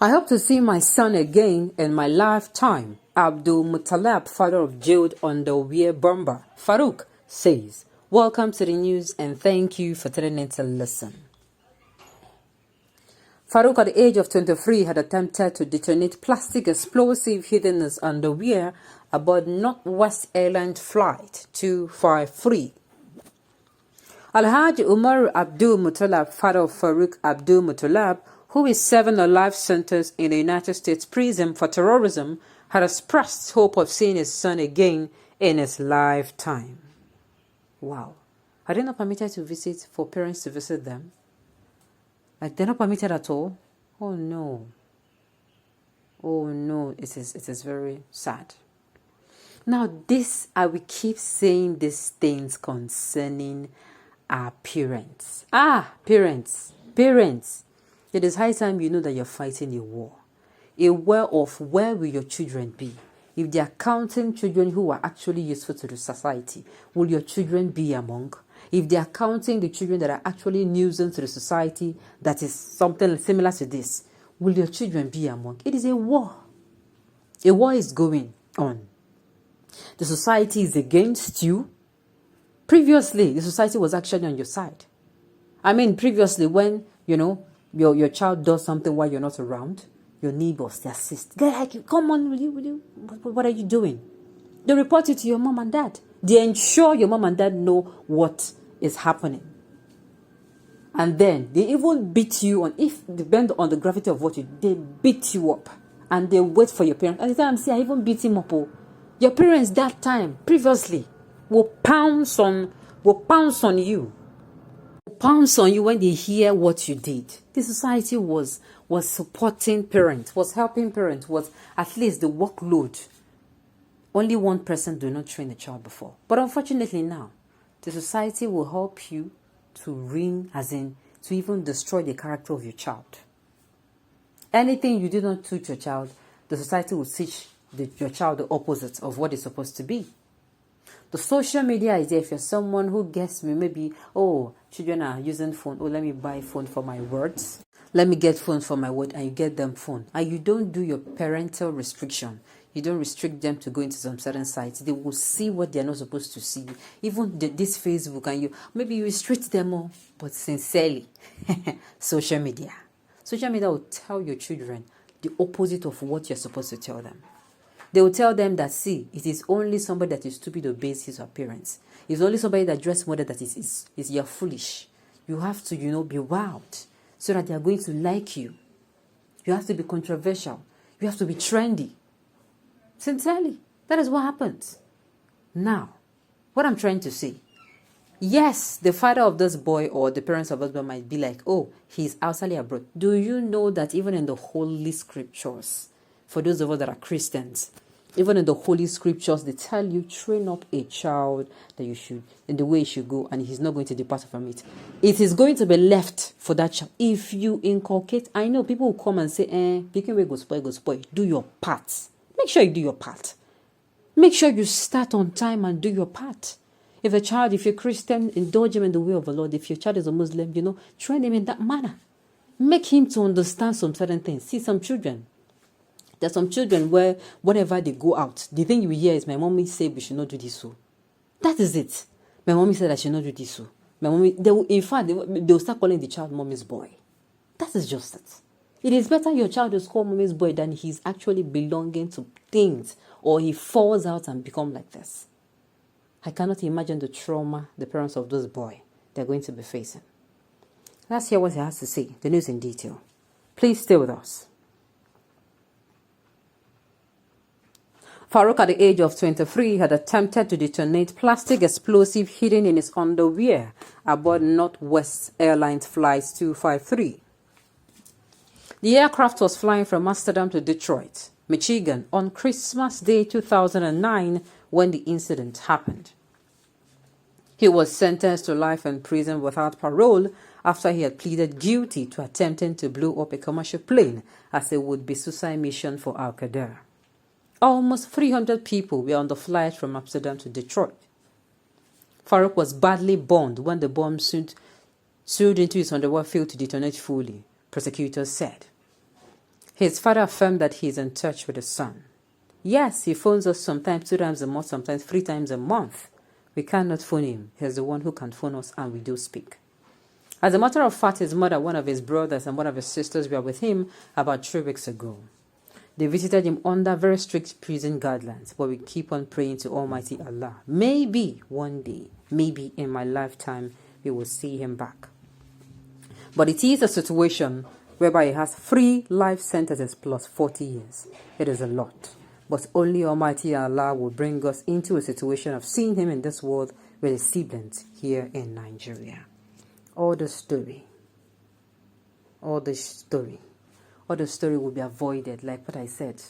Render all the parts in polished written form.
I hope to see my son again in my lifetime. Abdul Muttalab, father of jailed underwear bomber Farouk, says, "Welcome to the news and thank you for tuning in to listen." Farouk, at the age of 23, had attempted to detonate plastic explosive hidden in his underwear aboard Northwest Airlines Flight 253. Alhaji Umar Abdul Muttalab, father of Farouk Abdul Muttalab, who is serving a life sentence in a United States prison for terrorism, had expressed hope of seeing his son again in his lifetime. Wow. Are they not permitted to visit, for parents to visit them? Like, they're not permitted at all? Oh no. Oh no, it is very sad. Now this, I will keep saying these things concerning our parents. Parents. It is high time you know that you're fighting a war. A war of where will your children be? If they are counting children who are actually useful to the society, will your children be among? If they are counting the children that are actually nuisance to the society, that is something similar to this, will your children be among? It is a war. A war is going on. The society is against you. Previously, the society was actually on your side. I mean, previously, when, your child does something while you're not around, your neighbors, they assist. They're like, come on, will you? What are you doing? They report it to your mom and dad. They ensure your mom and dad know what is happening. And then they even beat you on, if depend on the gravity of what you do, they beat you up. And they wait for your parents. And the time I even beat him up. Your parents that time, previously, will pounce on you. Pounce on you when they hear what you did. The society was supporting parents, was helping parents, was at least the workload. Only one person did not train a child before. But unfortunately now, the society will help you to to even destroy the character of your child. Anything you did not teach your child, the society will teach your child the opposite of what it's supposed to be. The social media is there. If you're someone who gets me, maybe, children are using phone. Let me buy phone for my words. Let me get phone for my word, and you get them phone. And you don't do your parental restriction. You don't restrict them to go into some certain sites. They will see what they're not supposed to see. Even this Facebook, and maybe you restrict them all, but sincerely, social media. Social media will tell your children the opposite of what you're supposed to tell them. They will tell them that, see, it is only somebody that is stupid obeys his appearance. It's only somebody that dress model that is you're foolish. You have to, be wild so that they are going to like you. You have to be controversial. You have to be trendy. Sincerely, that is what happens. Now, what I'm trying to say, yes, the father of this boy or the parents of this boy might be like, he's outside abroad. Do you know that even in the Holy Scriptures, for those of us that are Christians, even in the Holy Scriptures, they tell you, train up a child that you should, in the way he should go, and he's not going to depart from it. It is going to be left for that child. If you inculcate, I know people will come and say, picking way go spoil. Do your part. Make sure you do your part. Make sure you start on time and do your part. If you're Christian, indulge him in the way of the Lord. If your child is a Muslim, train him in that manner. Make him to understand some certain things. See, some children, there's some children where whenever they go out, the thing you hear is, my mommy said we should not do this so. That is it. My mommy said I should not do this so. My mommy, they will start calling the child mommy's boy. That is just it. It is better your child is called mommy's boy than he's actually belonging to things, or he falls out and become like this. I cannot imagine the trauma the parents of this boy they're going to be facing. Let's hear what he has to say. The news in detail. Please stay with us. Farouk, at the age of 23, had attempted to detonate plastic explosive hidden in his underwear aboard Northwest Airlines Flight 253. The aircraft was flying from Amsterdam to Detroit, Michigan, on Christmas Day 2009 when the incident happened. He was sentenced to life in prison without parole after he had pleaded guilty to attempting to blow up a commercial plane as a would-be suicide mission for Al-Qaeda. Almost 300 people were on the flight from Amsterdam to Detroit. Farouk was badly burned when the bomb sealed into his underwear failed to detonate fully, prosecutors said. His father affirmed that he is in touch with his son. Yes, he phones us sometimes 2 times a month, sometimes 3 times a month. We cannot phone him. He's the one who can phone us, and we do speak. As a matter of fact, his mother, one of his brothers, and one of his sisters were with him about 3 weeks ago. They visited him under very strict prison guidelines, but we keep on praying to Almighty Allah. Maybe one day, maybe in my lifetime, we will see him back. But it is a situation whereby he has 3 life sentences plus 40 years. It is a lot. But only Almighty Allah will bring us into a situation of seeing him in this world with his siblings here in Nigeria. All the story will be avoided, like what I said.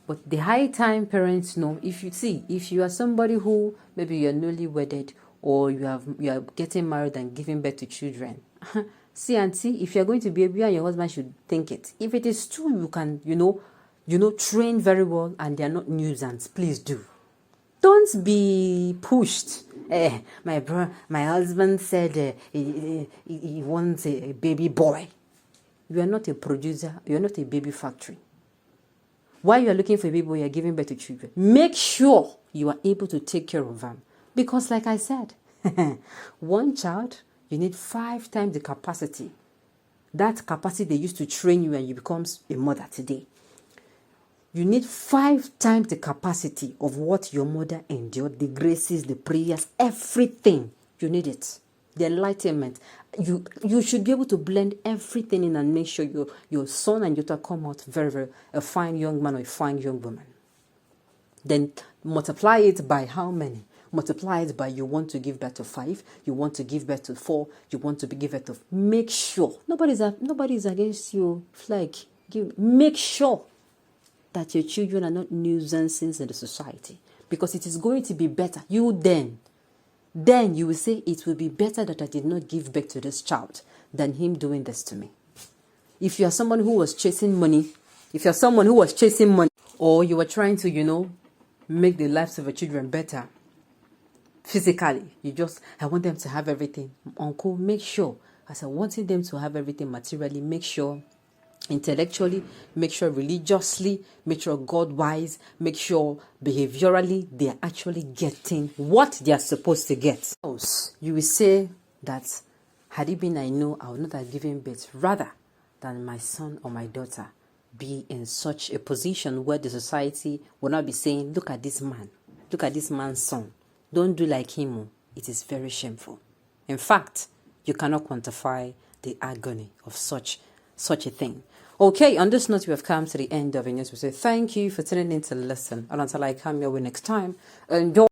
But the high time parents know, if you are somebody who maybe you're newly wedded or you are getting married and giving birth to children, see, if you're going to be able, and your husband should think it. If it is true, you can, train very well and they're not nuisance, please do. Don't be pushed. My husband said he wants a baby boy. You are not a producer. You are not a baby factory. While you are looking for a baby boy, you are giving birth to children. Make sure you are able to take care of them. Because like I said, one child, you need 5 times the capacity. That capacity they used to train you and you become a mother today. You need 5 times the capacity of what your mother endured, the graces, the prayers, everything. You need it. The enlightenment. You should be able to blend everything in and make sure your son and your daughter come out very, very a fine young man or a fine young woman. Then multiply it by how many? Multiply it by you want to give birth to 5, you want to give birth to 4, you want to give birth to. Make sure nobody's against you. Make sure that your children are not nuisances in the society, because it is going to be better. Then you will say it will be better that I did not give birth to this child than him doing this to me. If you are someone who was chasing money, or you were trying to, make the lives of your children better physically, I want them to have everything. Uncle, make sure, as I wanted them to have everything materially, make sure intellectually, make sure religiously, make sure God-wise, make sure behaviorally, they are actually getting what they are supposed to get. You will say that, had it been I know, I would not have given birth, rather than my son or my daughter be in such a position where the society will not be saying, look at this man's son, don't do like him. It is very shameful. In fact, you cannot quantify the agony of such a thing. Okay, on this note, we have come to the end of the news. We say thank you for tuning in to listen. And until I come your way next time, enjoy.